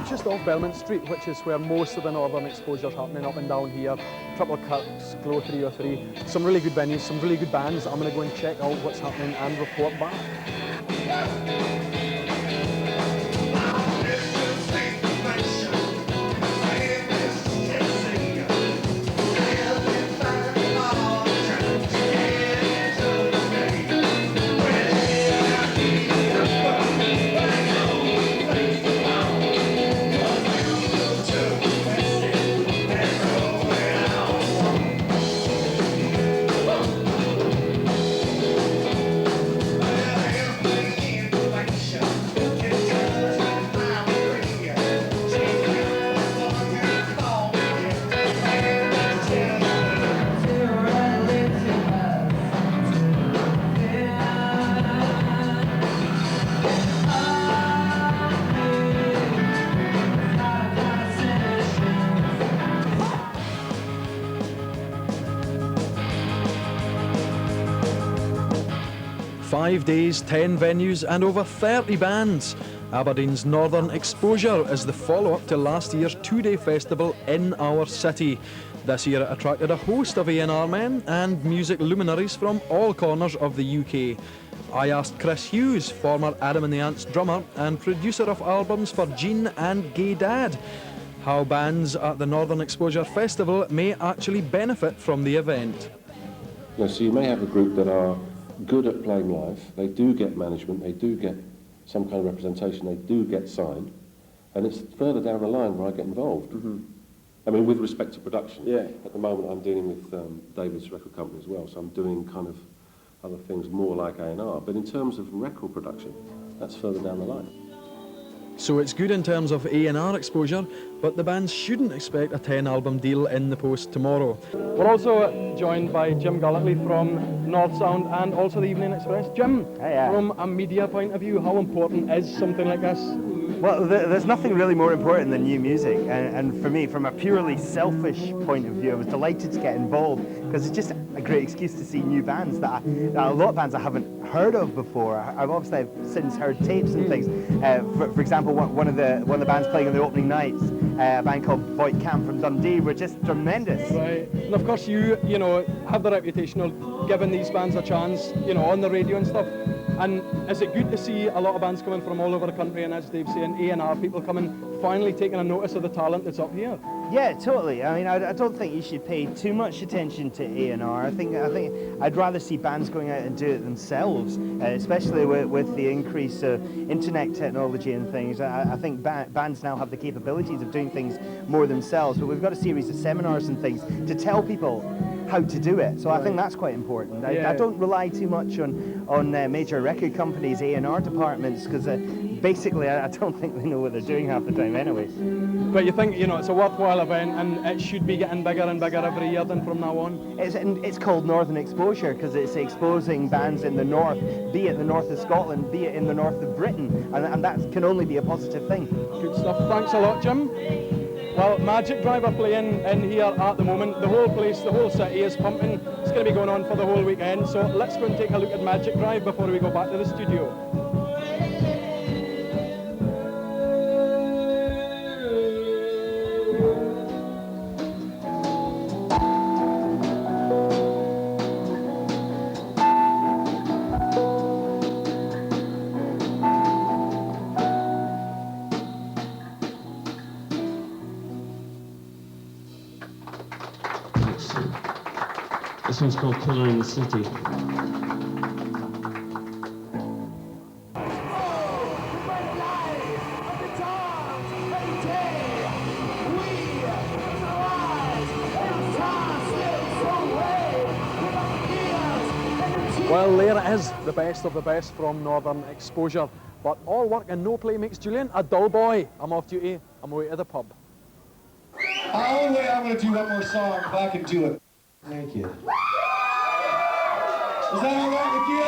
just off Belmont Street, which is where most of the Northern Exposure's happening, up and down here. Triple Kirks, Glow 303, some really good venues, some really good bands. I'm going to go and check out what's happening and report back. Five days, 10 venues and over 30 bands. Aberdeen's Northern Exposure is the follow-up to last year's two-day festival in our city. This year it attracted a host of A&R men and music luminaries from all corners of the UK. I asked Chris Hughes, former Adam and the Ants drummer and producer of albums for Gene and Gay Dad, how bands at the Northern Exposure Festival may actually benefit from the event. So you may have a group that are good at playing live, they do get management, they do get some kind of representation, they do get signed, and it's further down the line where I get involved. I mean, with respect to production. Yeah. At the moment I'm dealing with David's record company as well, so I'm doing kind of other things more like A&R, but in terms of record production, that's further down the line. So it's good in terms of A&R exposure, but the bands shouldn't expect a 10-album deal in the post tomorrow. We're also joined by Jim Gellatly from North Sound and also the Evening Express. Jim, from a media point of view, how important is something like this? Well, there's nothing really more important than new music, and for me, from a purely selfish point of view, I was delighted to get involved because it's just a great excuse to see new bands that a lot of bands I haven't heard of before. I've obviously since heard tapes and things. For example, one of the bands playing on the opening nights, a band called Voight Camp from Dundee, were just tremendous. Right, and of course you know have the reputation of giving these bands a chance, on the radio and stuff. And is it good to see a lot of bands coming from all over the country, and as Dave's saying, A&R people coming, finally taking a notice of the talent that's up here? Yeah, totally. I mean, I don't think you should pay too much attention to A&R. I think I'd rather see bands going out and do it themselves, especially with the increase of internet technology and things. I think bands now have the capabilities of doing things more themselves, but we've got a series of seminars and things to tell people how to do it. So I think that's quite important. I don't rely too much on major record companies' A&R departments, because basically I don't think they know what they're doing half the time anyway. But you think, it's a worthwhile event and it should be getting bigger and bigger every year then from now on? It's called Northern Exposure because it's exposing bands in the north, be it the north of Scotland, be it in the north of Britain, and that can only be a positive thing. Good stuff. Thanks a lot, Jim. Well, Magicdrive are playing in here at the moment. The whole place, the whole city is pumping. It's going to be going on for the whole weekend. So let's go and take a look at Magicdrive before we go back to the studio. This one's called Killer in the City. Well, there it is, the best of the best from Northern Exposure. But all work and no play makes Julian a dull boy. I'm off duty, I'm away to the pub. I'm going to do one more song if I can do it. Thank you. Is that all right with you?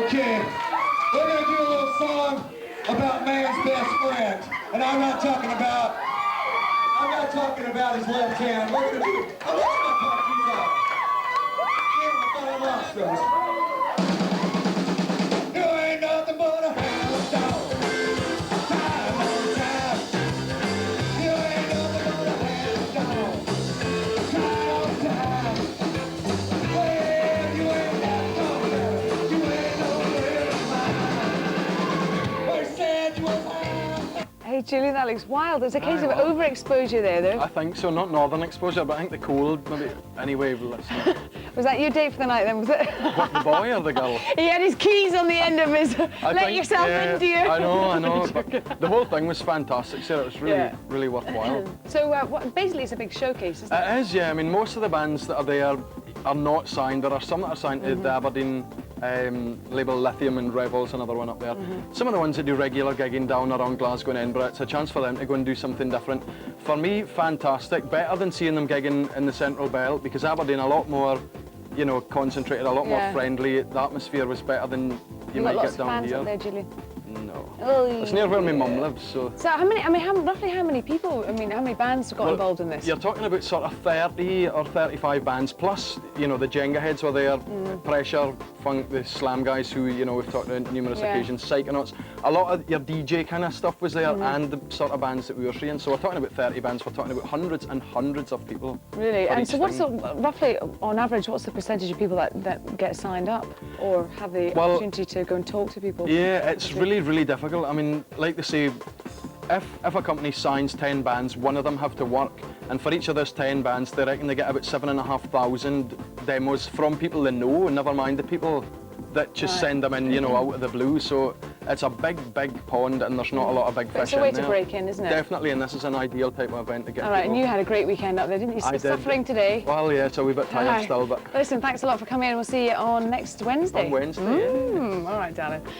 Okay, we're going to do a little song about man's best friend. And I'm not talking about his left hand. We're going to do, I lost my part, he's out. monstrous. You ain't nothing but a hound dog. Time on time. You ain't nothing but a hound dog. Time on time. Well, you ain't that dog. You ain't no little mine. They said you was hound. Hey Julian, that looks wild. There's a case of overexposure there, though. I think so, not northern exposure, but I think the cold, maybe. Anyway, let's not. Was that your date for the night then, was it? What, the boy or the girl? He had his keys on the end of his, let yourself in, dear. I know, but the whole thing was fantastic, Sarah. It was really, Yeah. really worthwhile. So basically it's a big showcase, isn't it? It is, yeah. I mean, most of the bands that are there are not signed. There are some that are signed to the Aberdeen label Lithium, and Revel's another one up there. Some of the ones that do regular gigging down around Glasgow and Edinburgh, it's a chance for them to go and do something different. For me, fantastic. Better than seeing them gigging in the Central Belt, because Aberdeen a lot more, you know, concentrated, a lot more friendly. The atmosphere was better than you might get down fans here. up there, Julian. No. Oh, It's near where my mum lives, so. So roughly how many people, how many bands got involved in this? You're talking about sort of 30 or 35 bands, plus, you know, the Jenga heads were there, Pressure, Funk, the Slam guys who, you know, we've talked about on numerous occasions, Psychonauts. A lot of your DJ kind of stuff was there, and the sort of bands that we were seeing. So we're talking about 30 bands, we're talking about hundreds and hundreds of people. Really? for And each so what's thing. roughly, on average, what's the percentage of people that get signed up or have the opportunity to go and talk to people? Yeah, it's really, really difficult. I mean, like they say, if a company signs 10 bands, one of them have to work. And for each of those 10 bands, they reckon they get about 7,500 demos from people they know, and never mind the people that just send them in, you know, out of the blue. So it's a big, big pond, and there's not a lot of big fish in there. It's a way to break in, isn't it? Definitely, and this is an ideal type of event to get All right, people. and you had a great weekend up there, didn't you? I did. Suffering today. Well, yeah, it's a wee bit tired Aye. still, but Listen, thanks a lot for coming in. We'll see you on next Wednesday. on Wednesday. Yeah. All right, darling.